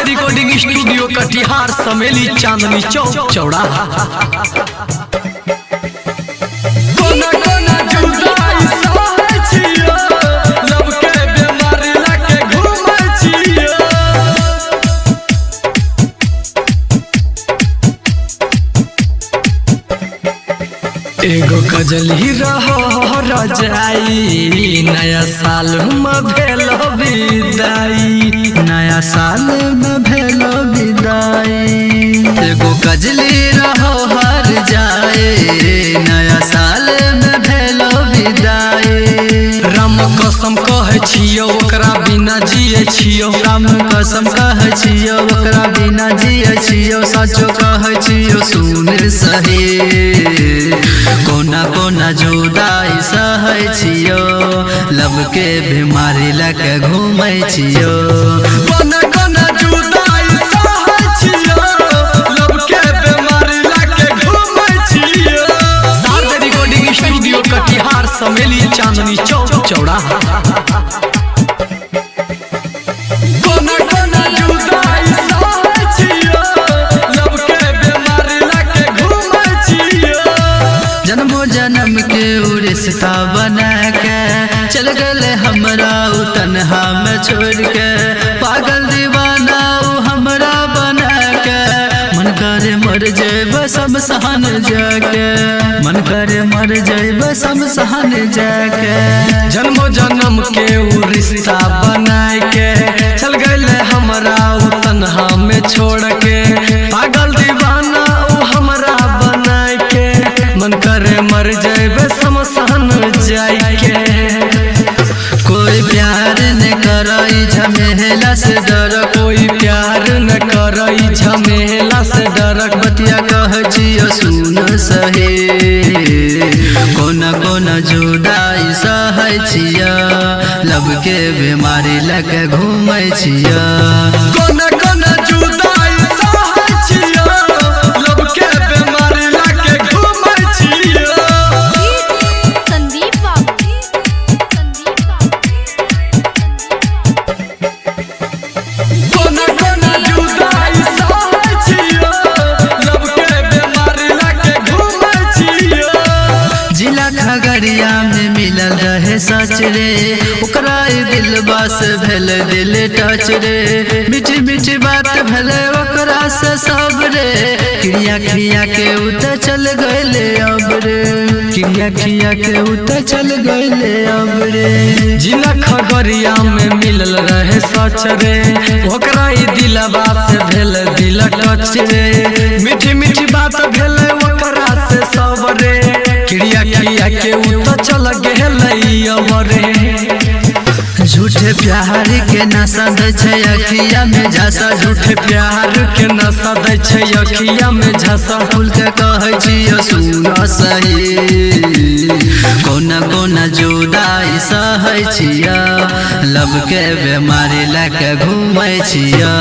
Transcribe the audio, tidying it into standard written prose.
Recording studio Katihar Sameli Chandni Chowk चौराहा। एगो गजल ही रहो रजाई नया साल में भेलो विदाई, नया साल में भेलो विदाई। एगो गजली रहो हर जाए नया साल में भेलो विदाई। राम कसम कहे छियो ओकरा बिना जिए छियो, राम कसम कहे छियो ओकरा बिना जिए छियो, सचो कहे छियो सुन सही। कोना कोना जुदाई सहै छियो, लब के बीमारी लेके घूमै छियो। कोना कोना जुदाई सहै छियो, लब के बीमारी लेके घूमै छियो। साथ रिकॉर्डिंग स्टूडियो कटिहार समेली चांदनी चौक चौराहा। जन्म के रिश्ता बना के चल गए हमरा उ तन्हा में छोड़ के, पागल दीवाना उ हमरा बना के। मन करे मर जेब शमशान जाके, मन करे मर जेब शमशान जाके। जन्मो जन्म के उ रिश्ता बना के चल गए हमरा उ तन्हा में छोड़ के, पागल दीवाना उ हमरा बना के। मन करे मर जाए शमशान जाके। कोई प्यार न करई झमेला से डर, कोई प्यार न करई झमेला से डर। बतिया कह जियो सुन सही। कोना कोना जुदाई सहै छिया, लब के बीमारी लेके घूमै छिया। कोना कोना जुदाई सहै छिया, लब के बीमारी लेके घूमै छिया। खगड़िया में मिलल रहे सच रे, ओकरा दिलबा से भेल दिल टच रे। मीठी मीठी बात भेले ओकरा से सब रे, क्रिया खिया के उत चल गए अब रे, क्रिया खिया के उत चल गए अब रे। जिला खगड़िया में मिलल रहे सच रे, ओकरा दिलबा से भेल दिल टच रे। मीठी मीठी बात भेले ओकरा से सब रे, क्रिया खिया के उत चल गए अब रे। झूठे प्यार के नशा दै छै अखिया में झसा, झूठे प्यार के नशा दै छै अखिया में झसा। फूल के कहै छियो सुन सही। कोना कोना जुदाई सहै छिया, लब के बीमारी लेके घूमै छिया।